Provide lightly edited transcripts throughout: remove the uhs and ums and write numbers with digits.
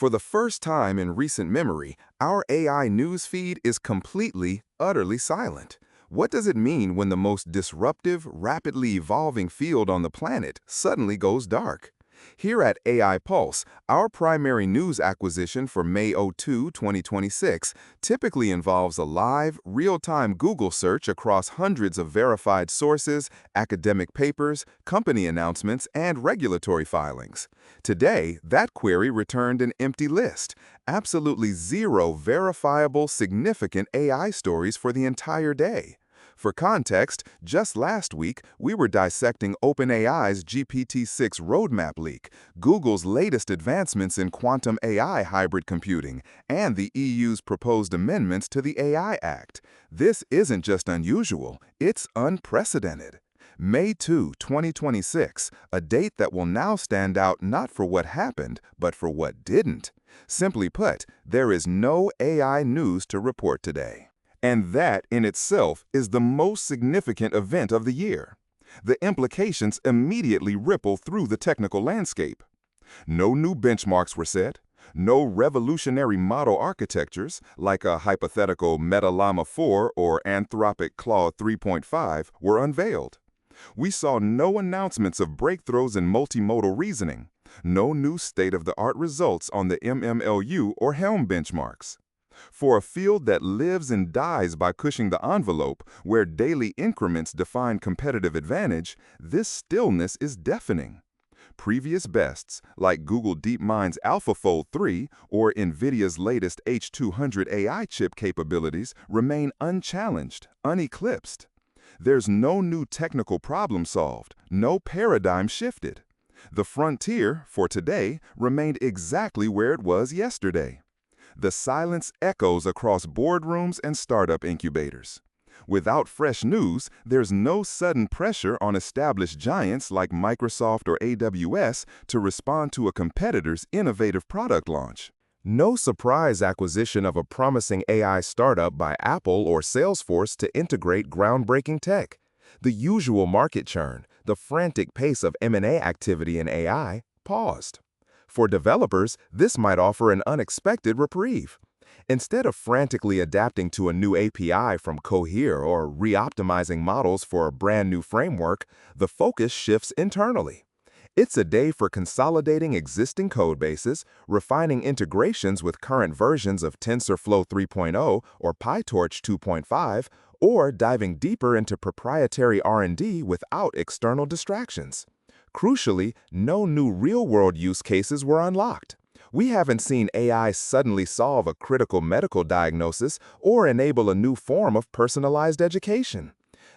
For the first time in recent memory, our AI newsfeed is completely, utterly silent. What does it mean when the most disruptive, rapidly evolving field on the planet suddenly goes dark? Here at AI Pulse, our primary news acquisition for May 2026 typically involves a live, real-time Google search across hundreds of verified sources, academic papers, company announcements, and regulatory filings. Today, that query returned an empty list, absolutely zero verifiable, significant AI stories for the entire day. For context, just last week, we were dissecting OpenAI's GPT-6 roadmap leak, Google's latest advancements in quantum AI hybrid computing, and the EU's proposed amendments to the AI Act. This isn't just unusual, it's unprecedented. May 2026, a date that will now stand out not for what happened, but for what didn't. Simply put, there is no AI news to report today. And that, in itself, is the most significant event of the year. The implications immediately ripple through the technical landscape. No new benchmarks were set. No revolutionary model architectures, like a hypothetical Meta Llama 4 or Anthropic Claude 3.5, were unveiled. We saw no announcements of breakthroughs in multimodal reasoning. No new state-of-the-art results on the MMLU or Helm benchmarks. For a field that lives and dies by pushing the envelope, where daily increments define competitive advantage, this stillness is deafening. Previous bests, like Google DeepMind's AlphaFold 3 or NVIDIA's latest H200 AI chip capabilities, remain unchallenged, uneclipsed. There's no new technical problem solved, no paradigm shifted. The frontier, for today, remained exactly where it was yesterday. The silence echoes across boardrooms and startup incubators. Without fresh news, there's no sudden pressure on established giants like Microsoft or AWS to respond to a competitor's innovative product launch. No surprise acquisition of a promising AI startup by Apple or Salesforce to integrate groundbreaking tech. The usual market churn, the frantic pace of M&A activity in AI, paused. For developers, this might offer an unexpected reprieve. Instead of frantically adapting to a new API from Cohere or re-optimizing models for a brand new framework, the focus shifts internally. It's a day for consolidating existing codebases, refining integrations with current versions of TensorFlow 3.0 or PyTorch 2.5, or diving deeper into proprietary R&D without external distractions. Crucially, no new real-world use cases were unlocked. We haven't seen AI suddenly solve a critical medical diagnosis or enable a new form of personalized education.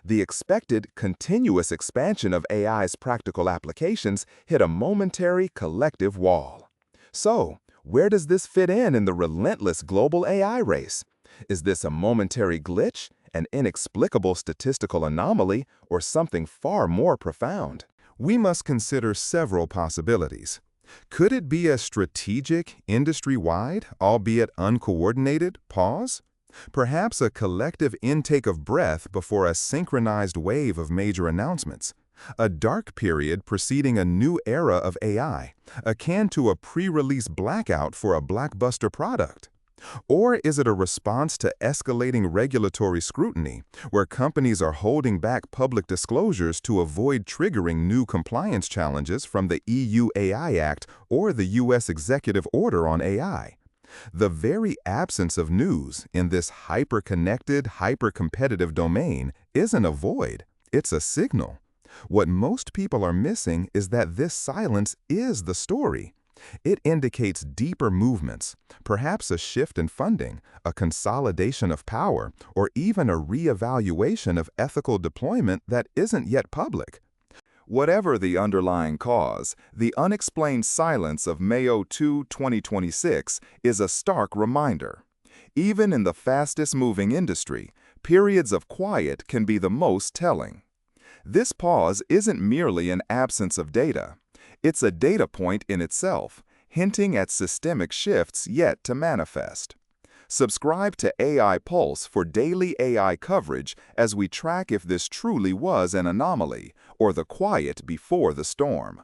The expected continuous expansion of AI's practical applications hit a momentary collective wall. So, where does this fit in the relentless global AI race? Is this a momentary glitch, an inexplicable statistical anomaly, or something far more profound? We must consider several possibilities. Could it be a strategic, industry-wide, albeit uncoordinated, pause? Perhaps a collective intake of breath before a synchronized wave of major announcements. A dark period preceding a new era of AI, akin to a pre-release blackout for a blockbuster product. Or is it a response to escalating regulatory scrutiny, where companies are holding back public disclosures to avoid triggering new compliance challenges from the EU AI Act or the US Executive Order on AI? The very absence of news in this hyper-connected, hyper-competitive domain isn't a void, it's a signal. What most people are missing is that this silence is the story. It indicates deeper movements, perhaps a shift in funding, a consolidation of power, or even a reevaluation of ethical deployment that isn't yet public. Whatever the underlying cause, the unexplained silence of May 2026 is a stark reminder. Even in the fastest-moving industry, periods of quiet can be the most telling. This pause isn't merely an absence of data. It's a data point in itself, hinting at systemic shifts yet to manifest. Subscribe to AI Pulse for daily AI coverage as we track if this truly was an anomaly or the quiet before the storm.